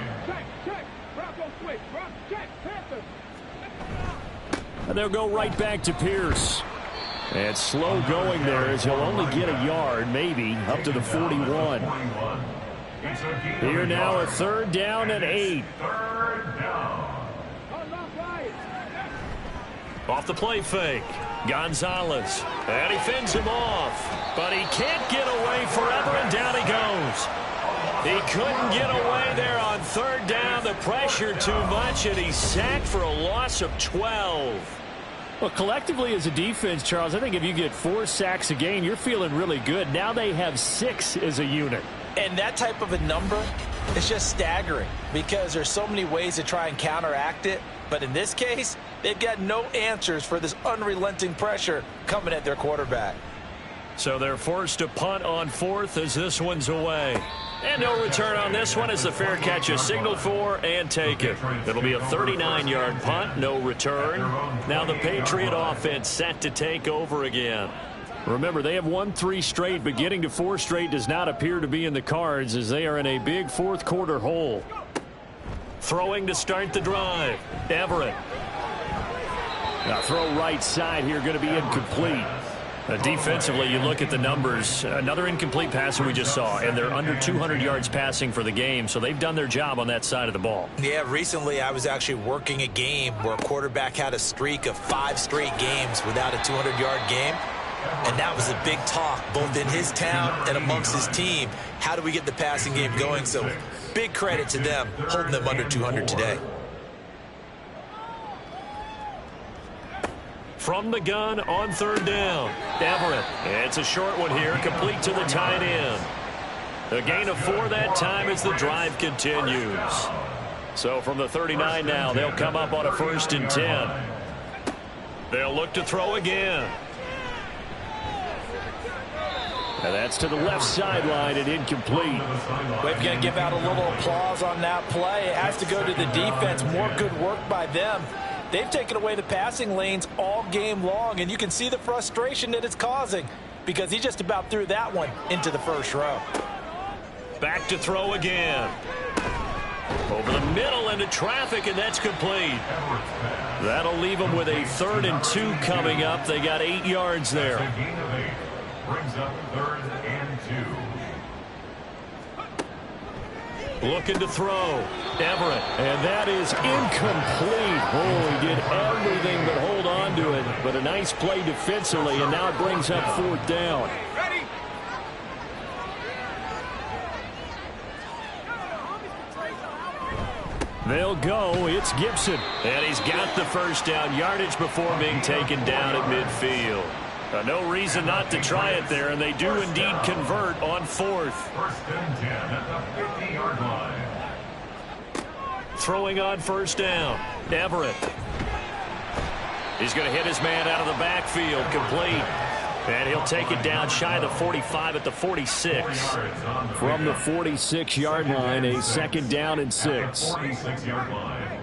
D: And they'll go right back to Pierce. And slow going there as he'll only get a yard, maybe, up to the 41. Here now a 3rd down and 8.
E: 3rd down.
B: Off the play fake, Gonzalez. And he fends him off. But he can't get away forever, and down he goes. He couldn't get away there on 3rd down. The pressure too much, and he's sacked for a loss of 12.
D: Well, collectively as a defense, Charles, I think if you get 4 sacks a game, you're feeling really good. Now they have 6 as a unit.
C: And that type of a number is just staggering because there's so many ways to try and counteract it. But in this case, they've got no answers for this unrelenting pressure coming at their quarterback.
B: So they're forced to punt on 4th as this one's away. And no return on this one as the fair catch is signaled for and taken. It'll be a 39-yard punt, no return. Now the Patriot offense set to take over again.
D: Remember, they have won 3 straight, but getting to 4 straight does not appear to be in the cards as they are in a big 4th quarter hole.
B: Throwing to start the drive. Everett.
D: Now throw right side here, going to be incomplete.
B: Defensively, you look at the numbers. Another incomplete pass that we just saw, and they're under 200 yards passing for the game, so they've done their job on that side of the ball.
C: Yeah, recently I was actually working a game where a quarterback had a streak of 5 straight games without a 200-yard game. And that was a big talk, both in his town and amongst his team. How do we get the passing game going? So big credit to them, holding them under 200 today.
B: From the gun on 3rd down, Everett. It's a short one here, complete to the tight end. A gain of 4 that time as the drive continues. So from the 39 now, they'll come up on a 1st and 10. They'll look to throw again.
D: And that's to the left sideline and incomplete.
C: We're going to give out a little applause on that play. It has to go to the defense. More good work by them. They've taken away the passing lanes all game long, and you can see the frustration that it's causing because he just about threw that one into the 1st row.
B: Back to throw again. Over the middle into traffic, and that's complete. That'll leave them with a 3rd and 2 coming up. They got 8 yards there.
E: Brings up 3rd and 2.
B: Looking to throw. Everett.
D: And that is incomplete. Oh, he did everything but hold on to it. But a nice play defensively, and now it brings up 4th down. They'll go. It's Gibson.
B: And he's got the first down yardage before being taken down at midfield. No reason not to try it there, and they do indeed convert on 4th.
E: 1st and 10 at the 50-yard line.
B: Throwing on 1st down. Everett. He's going to hit his man out of the backfield. Complete. And he'll take it down shy of the 45 at the 46.
D: From the 46-yard line, a 2nd down and 6.
E: 46-yard line.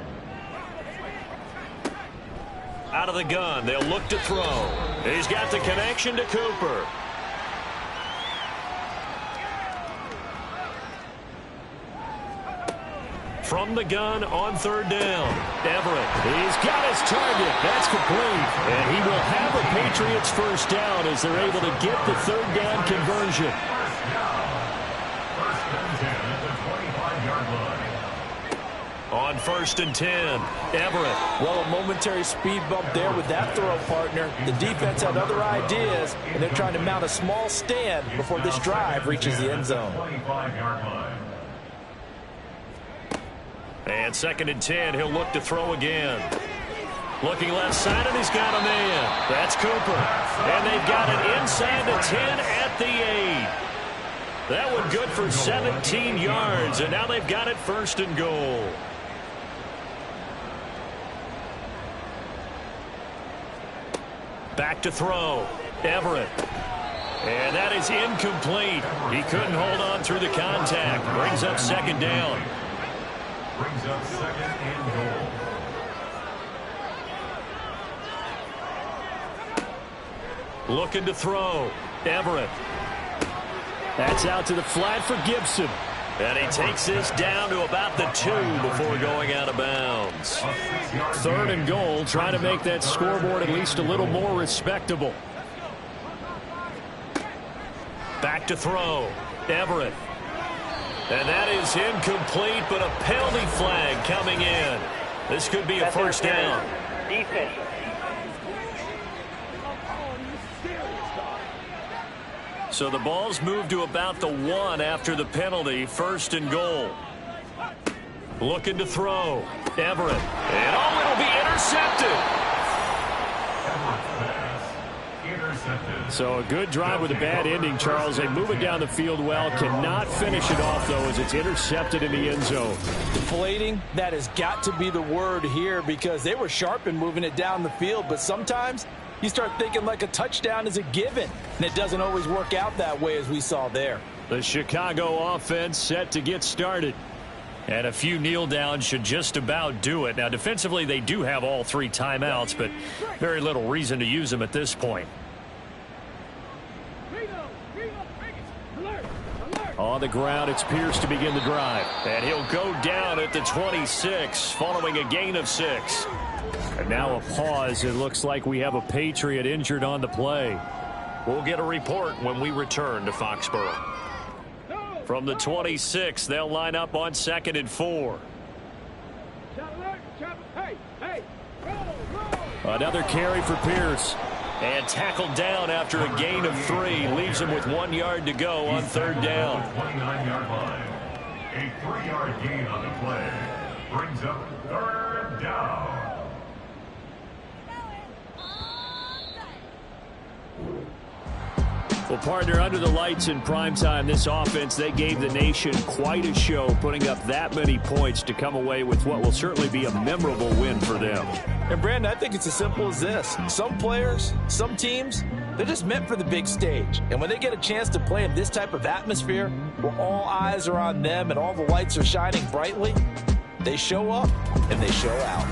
B: Out of the gun. They'll look to throw. He's got the connection to Cooper. From the gun on 3rd down. Everett.
D: He's got his target. That's complete. And he will have a Patriots first down as they're able to get the 3rd down conversion.
E: 1st and 10 at the 25-yard line.
B: On 1st and 10, Everett.
C: Well, a momentary speed bump there with that throw, partner. The defense had other ideas, and they're trying to mount a small stand before this drive reaches the end zone.
E: 25-yard line.
B: And 2nd and 10, he'll look to throw again. Looking left side, and he's got a man. That's Cooper. And they've got it inside the 10 at the 8. That one good for 17 yards, and now they've got it 1st and goal. Back to throw. Everett. And that is incomplete. He couldn't hold on through the contact. Brings up 2nd down.
E: Brings up 2nd and goal.
B: Looking to throw. Everett.
D: That's out to the flat for Gibson.
B: And he takes this down to about the 2 before going out of bounds.
D: 3rd and goal, trying to make that scoreboard at least a little more respectable.
B: Back to throw. Everett. And that is incomplete, but a penalty flag coming in. This could be a 1st down.
G: Defense.
B: So the ball's moved to about the 1 after the penalty. 1st and goal. Looking to throw. Everett. And oh, it'll be intercepted.
D: So a good drive with a bad ending, Charles. They move it down the field well. Cannot finish it off, though, as it's intercepted in the end zone.
C: Deflating, that has got to be the word here because they were sharp in moving it down the field, but sometimes you start thinking like a touchdown is a given, and it doesn't always work out that way as we saw there.
D: The Chicago offense set to get started.
B: And a few kneel downs should just about do it. Now, defensively, they do have all 3 timeouts, but very little reason to use them at this point.
D: On the ground, it's Pierce to begin the drive.
B: And he'll go down at the 26, following a gain of 6.
D: And now a pause. It looks like we have a Patriot injured on the play.
B: We'll get a report when we return to Foxborough. From the 26, they'll line up on 2nd and 4.
D: Another carry for Pierce.
B: And tackled down after a gain of 3. Leaves him with 1 yard to go on 3rd down.
E: 29-yard line. A 3-yard gain on the play. Brings up 3rd down.
D: Well, partner, under the lights in primetime, this offense, they gave the nation quite a show, putting up that many points to come away with what will certainly be a memorable win for them.
C: And, Brandon, I think it's as simple as this. Some players, some teams, they're just meant for the big stage. And when they get a chance to play in this type of atmosphere, where all eyes are on them and all the lights are shining brightly, they show up and they show out.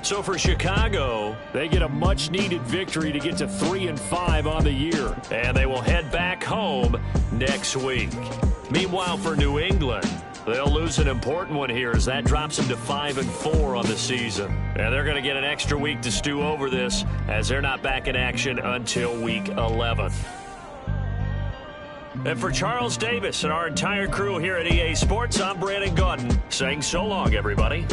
B: So for Chicago,
D: they get a much-needed victory to get to 3-5 on the year.
B: And they will head back home next week. Meanwhile, for New England, they'll lose an important one here as that drops them to 5-4 on the season. And they're going to get an extra week to stew over this as they're not back in action until week 11. And for Charles Davis and our entire crew here at EA Sports, I'm Brandon Gaudin saying so long, everybody.